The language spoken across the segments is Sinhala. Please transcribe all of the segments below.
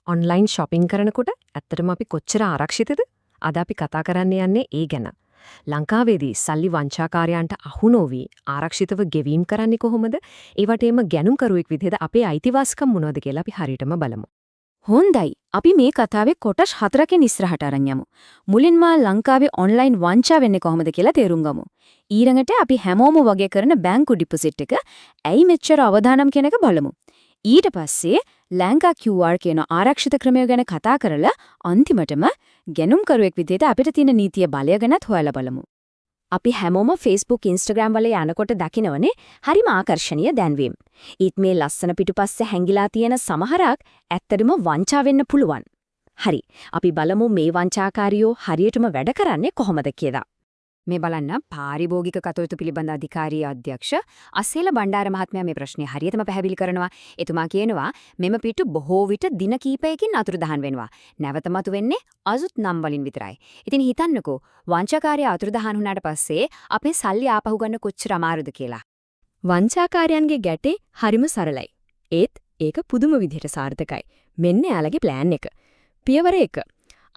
ඔන්ලයින් shopping කරනකොට ඇත්තටම අපි කොච්චර ආරක්ෂිතද? අද අපි කතා කරන්න යන්නේ ඒ ගැන. ලංකාවේදී සල්ලි වංචාකාරයන්ට අහු නොවි ආරක්ෂිතව ගෙවීම් කරන්නේ කොහොමද? ඒ වටේම ගැනුම්කරුවෙක් විදිහට අපේ අයිතිවාසිකම් මොනවද කියලා අපි හරියටම බලමු. හොඳයි. අපි මේ කතාවේ කොටස් 4කින් ඉස්සරහට අරන් යමු. මුලින්ම ලංකාවේ ඔන්ලයින් වංචා වෙන්නේ කොහොමද කියලා තේරුම් ගමු. ඊළඟට අපි හැමෝම වගේ කරන බැංකු ඩිපොසිට් එක ඇයි මෙච්චර අවදානම් කියන එක බලමු. ඊට පස්සේ ලංකා QR කියන ආරක්ෂිත ක්‍රමය ගැන කතා කරලා අන්තිමටම ගැනුම්කරුවෙක් විදිහට අපිට තියෙන නීතිය බලය ගැනත් හොයලා බලමු. අපි හැමෝම Facebook Instagram වල යනකොට දකිනවනේ හරිම ආකර්ශනීය දැන්වීම්. ඊත් මේ ලස්සන පිටුපස්සේ හැංගිලා තියෙන සමහරක් ඇත්තටම වංචා වෙන්න පුළුවන්. හරි. අපි බලමු මේ වංචාකාරියෝ හරියටම වැඩ කරන්නේ කොහොමද කියලා. මේ බලන්න පාරිභෝගික කටයුතු පිළිබඳ අධිකාරිය අධ්‍යක්ෂ අසේල බණ්ඩාර මහත්මයා මේ ප්‍රශ්නේ හරියටම පැහැදිලි කරනවා. එතුමා කියනවා මෙම පිටු බොහෝ විට දින කීපයකින් අතුරුදහන් වෙනවා. නැවත මතු වෙන්නේ අසුත් නම් වලින් විතරයි. ඉතින් හිතන්නකෝ වංචාකාරය අතුරුදහන් වුණාට පස්සේ අපේ සල්ලි ආපහු ගන්න කොච්චර අමාරුද කියලා. වංචාකාරයන්ගේ ගැටේ හරිම සරලයි. ඒත් ඒක පුදුම විදිහට සාර්ථකයි. මෙන්න යාළගේ ප්ලෑන් එක. පියවර 1.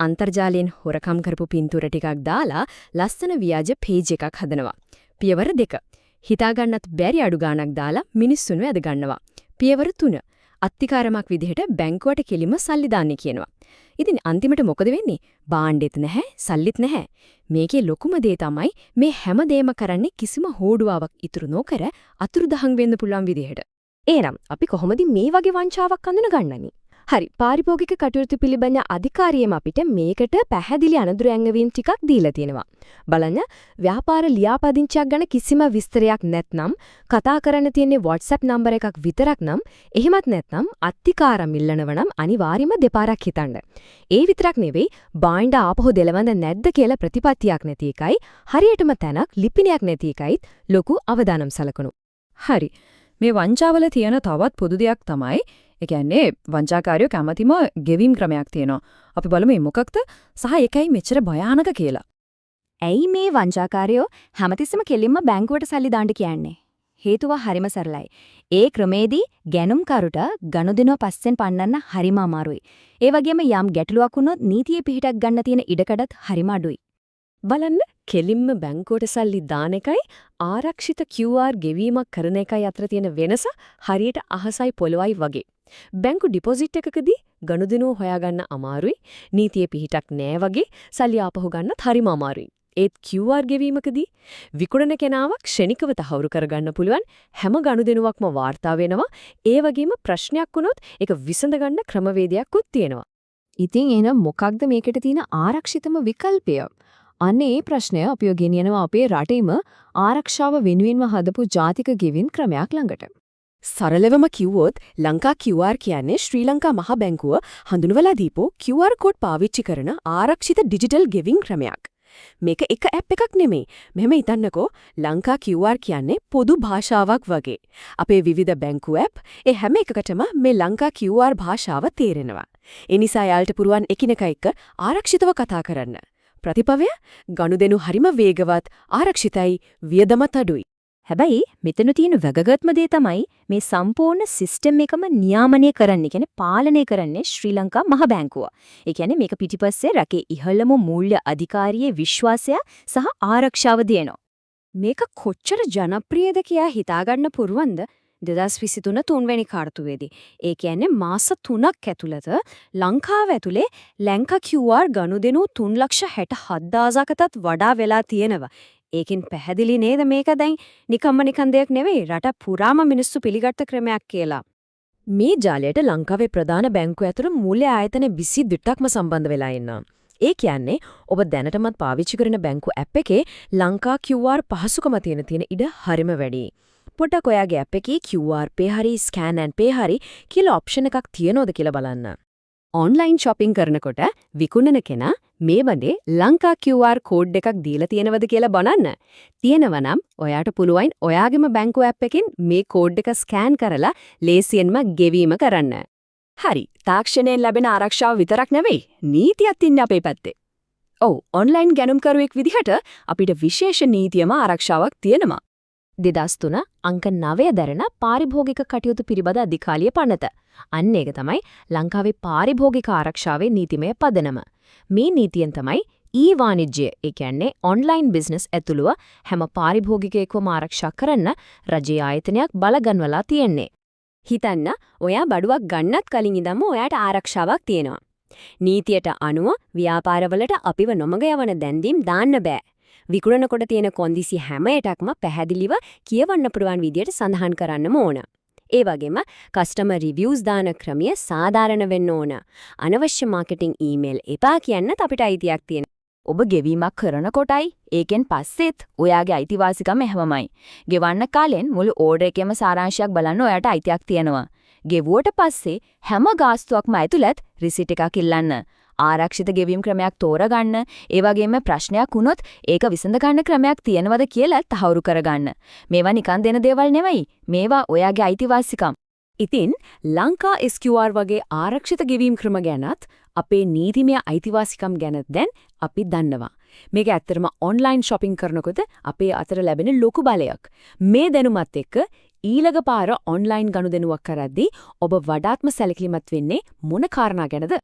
අන්තර්ජාලයෙන් හොරකම් කරපු පින්තූර ටිකක් දාලා ලස්සන ව්‍යාජ පේජ් එකක් හදනවා. පියවර 2. හිතා ගන්නත් බැරි අඩු ගාණක් දාලා මිනිස්සුන්ව ඇද ගන්නවා. පියවර 3. අත්තිකාරමක් විදිහට බැංකුවට කෙලිම සල්ලි දාන්න කියනවා. ඉතින් අන්තිමට මොකද වෙන්නේ? බාණ්ඩෙත් නැහැ, සල්ලිත් නැහැ. මේකේ ලොකුම දේ තමයි මේ හැම දෙයක්ම කරන්නේ කිසිම හෝඩුවාවක් ඉතුරු නොකර අතුරුදහන් වෙන්න පුළුවන් විදිහට. එහෙනම් අපි කොහොමද මේ වගේ වංචාවක් අඳුනගන්නේ? හරි පාරිභෝගික කටයුතු පිළිබඳ අධිකාරියම අපිට මේකට පැහැදිලි අනුදුර ඇඟවීම් ටිකක් දීලා තියෙනවා. බලන්න ව්‍යාපාර ලියාපදිංචියක් ගැන කිසිම විස්තරයක් නැත්නම් කතා කරන්න තියෙන්නේ WhatsApp නම්බර එකක් විතරක් නම් එහෙමත් නැත්නම් අත්තිකාරම් ඉල්ලනව නම් අනිවාර්යයෙන්ම දෙපාරක් හිතන්න. ඒ විතරක් නෙවෙයි බාණ්ඩ ආපහු දෙලවඳ නැද්ද කියලා ප්‍රතිපත්තියක් නැති එකයි හරියටම තැනක් ලිපිනයක් නැති එකයිත් ලොකු අවදානම් සලකනු. හරි මේ වංචාවල තියෙන තවත් පොදු දෙයක් තමයි ඒ කියන්නේ වංචාකාරයෝ කැමැතිම ගෙවීම් ක්‍රමයක් තියෙනවා. අපි බලමු මේ මොකක්ද සහ ඒකයි මෙච්චර භයානක කියලා. ඇයි මේ වංචාකාරයෝ හැමතිස්සෙම කෙලින්ම බැංකුවට සල්ලි දාන්න කියන්නේ? හේතුව හරිම සරලයි. ඒ ක්‍රමේදී ගැනුම්කරුට ගනුදෙනුව පස්සෙන් පන්නන්න හරිම අමාරුයි. ඒ වගේම යම් ගැටලුවක් වුණොත් නීතියේ පිහිටක් ගන්න තියෙන ඉඩකඩත් හරිම අඩුයි. බලන්න කෙලින්ම බැංකුවට සල්ලි දාන එකයි ආරක්ෂිත QR ගෙවීමක් කරන එකයි අතර තියෙන වෙනස හරියට අහසයි පොළොවයි වගේ. බැංකු ඩිපොසිට් එකකදී ගනුදෙනුව හොයාගන්න අමාරුයි. නීතියේ පිහිටක් නෑ වගේ සල්ලි ආපහු ගන්නත් හරිම අමාරුයි. ඒත් QR ගෙවීමකදී විකුණන කෙනාව ක්ෂණිකව තහවුරු කරගන්න පුළුවන් හැම ගනුදෙනුවක්ම වාර්තා වෙනවා. ඒ වගේම ප්‍රශ්නයක් වුණොත් ඒක විසඳගන්න ක්‍රමවේදයක්ත් තියෙනවා. ඉතින් එහෙනම් මොකක්ද මේකට තියෙන ආරක්ෂිතම විකල්පය? අනේ මේ ප්‍රශ්නය අපිව ගෙනියනවා අපේ රටේම ආරක්ෂාව වෙනුවෙන්ම හදපු ජාතික ගෙවීම් ක්‍රමයක් ළඟට. සරලවම කිව්වොත් ලංකා QR කියන්නේ ශ්‍රී ලංකා මහ බැංකුව හඳුන්වලා දීපු QR කෝඩ් පාවිච්චි කරන ආරක්ෂිත ඩිජිටල් ගෙවීම් ක්‍රමයක්. මේක එක ඇප් එකක් නෙමෙයි. මෙහෙම හිතන්නකෝ ලංකා QR කියන්නේ පොදු භාෂාවක් වගේ. අපේ විවිධ බැංකු ඇප් ඒ හැම එකකටම මේ ලංකා QR භාෂාව තේරෙනවා. ඒ නිසා යාළට පුරුවන් එකිනෙකා එක්ක ආරක්ෂිතව කතා කරන්න. ප්‍රතිපවය ගනුදෙනු හරිම වේගවත් ආරක්ෂිතයි වියදමත් අඩුයි. හැබැයි මෙතන තියෙන වැදගත්ම දේ තමයි මේ සම්පූර්ණ සිස්ටම් එකම නියාමනය කරන්නේ කියන්නේ පාලනය කරන්නේ ශ්‍රී ලංකා මහ බැංකුව. ඒ කියන්නේ මේක පිටිපස්සේ රැකේ ඉහළම මූල්‍ය අධිකාරියේ විශ්වාසය සහ ආරක්ෂාව දෙනවා. මේක කොච්චර ජනප්‍රියද කියලා හිතාගන්න පුරුවන්ද 2023 තුන්වෙනි කාර්තුවේදී. ඒ කියන්නේ මාස 3ක් ඇතුළත ලංකාව ඇතුලේ ලංකා QR ගනුදෙනු 3,67,000කටත් වඩා වෙලා තියෙනවා. ඒකෙන් පැහැදිලි නේද මේක දැන් නිකන් දෙයක් නෙවෙයි රට පුරාම මිනිස්සු පිළිගත්ත ක්‍රමයක් කියලා. මේ ජාලයට ලංකාවේ ප්‍රධාන බැංකුව ඇතුළු මූල්‍ය ආයතන 22ක්ම සම්බන්ධ වෙලා ඉන්නවා. ඒ කියන්නේ ඔබ දැනටමත් පාවිච්චි කරන බැංකු ඇප් එකේ ලංකා QR පහසුකම තියෙන ඉඩ හරිම වැඩි. පොඩක් ඔයාගේ ඇප් එකේ QR pay හරි scan and pay හරි කියලා ඔප්ෂන් එකක් තියනවද කියලා බලන්න. ඔන්ලයින් shopping කරනකොට විකුණන කෙනා මේ වගේ ලංකා QR කෝඩ් එකක් දීලා තියෙනවද කියලා බලන්න. තියෙනවා නම් ඔයාට පුළුවන් ඔයාගේම බැංකු ඇප් එකෙන් මේ කෝඩ් එක ස්කෑන් කරලා ලේසියෙන්ම ගෙවීම කරන්න. හරි. තාක්ෂණයෙන් ලැබෙන ආරක්ෂාව විතරක් නෙවෙයි නීතියත් ඉන්නේ අපේ පැත්තේ. ඔව් ඔන්ලයින් ගැනුම්කරුවෙක් විදිහට අපිට විශේෂ නීතියම ආරක්ෂාවක් තියෙනවා. 2003 අංක 9 දරන පාරිභෝගික කටයුතු පිළිබඳ අධිකාලිය පනත. අන්න ඒක තමයි ලංකාවේ පාරිභෝගික ආරක්ෂාවේ නීතිමය පදනම. මේ නීතියෙන් තමයි ඊ-වාණිජ්‍ය, ඒ කියන්නේ ඔන්ලයින් බිස්නස් ඇතුළුව හැම පාරිභෝගිකයෙක්වම ආරක්ෂා කරන්න රජයේ ආයතනයක් බලගන්වලා තියෙන්නේ. හිතන්න ඔයා බඩුවක් ගන්නත් කලින් ඉඳන්ම ඔයාට ආරක්ෂාවක් තියෙනවා. නීතියට අනුව ව්‍යාපාරවලට අපිව නොමග යවන දැන්වීම් දාන්න බෑ. විකුණනකොට තියෙන කොන්දිසි හැම එකක්ම පැහැදිලිව කියවන්න පුළුවන් විදියට සඳහන් කරන්නම ඕන. ඒ වගේම කස්ටමර් රිවිව්ස් දාන ක්‍රමය සාධාරණ වෙන්න ඕන. අනවශ්‍ය මාකටිං ඊමේල් එපා කියන්නත් අපිට අයිතියක් තියෙනවා. ඔබ ගෙවීමක් කරනකොටයි ඒකෙන් පස්සෙත් ඔයාගේ අයිතිවාසිකම් එහෙමමයි. ගෙවන්න කාලෙන් මුළු ඕඩර් එකේම සාරාංශයක් බලන්න ඔයාට අයිතියක් තියෙනවා. ගෙවුවට පස්සේ හැම ගාස්තුවක්ම ඇතුළත් රිසිට් එකක් ඉල්ලන්න. ආරක්ෂිත ගෙවීම් ක්‍රමයක් තෝරගන්න. ඒ වගේම ප්‍රශ්නයක් වුණොත් ඒක විසඳ ගන්න ක්‍රමයක් තියෙනවද කියලා තහවුරු කරගන්න. මේවා නිකන් දෙන දේවල් නෙවෙයි. මේවා ඔයාගේ අයිතිවාසිකම්. ඉතින් ලංකා SQR වගේ ආරක්ෂිත ගෙවීම් ක්‍රම ගැනත් අපේ නීතිමය අයිතිවාසිකම් ගැන දැන් අපි දන්නවා. මේක ඇත්තටම ඔන්ලයින් shopping කරනකොට අපේ අතර ලැබෙන ලොකු බලයක්. මේ දැනුමත් එක්ක ඊළඟ පාර ඔන්ලයින් ගනුදෙනුවක් කරද්දී ඔබ වඩාත්ම සැලකිලිමත් වෙන්නේ මොන කාරණා ගැනද?